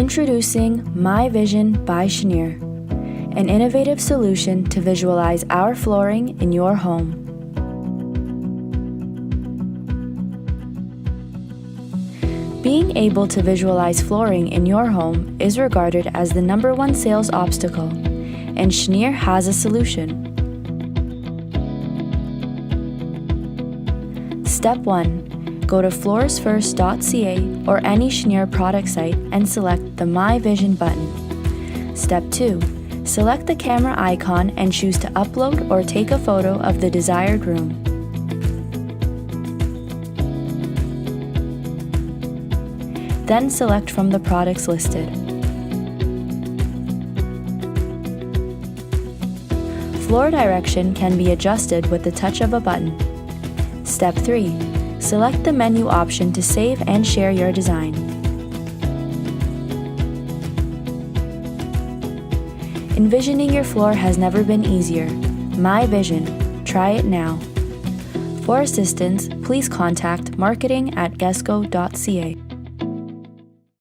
Introducing My Vision by Cheniere, an innovative solution to visualize our flooring in your home. Being able to visualize flooring in your home is regarded as the #1 sales obstacle, and Cheniere has a solution. Step 1. Go to floorsfirst.ca or any Cheniere product site and select the My Vision button. Step 2. Select the camera icon and choose to upload or take a photo of the desired room. Then select from the products listed. Floor direction can be adjusted with the touch of a button. Step 3. Select the menu option to save and share your design. Envisioning your floor has never been easier. My Vision. Try it now. For assistance, please contact marketing@guesco.ca.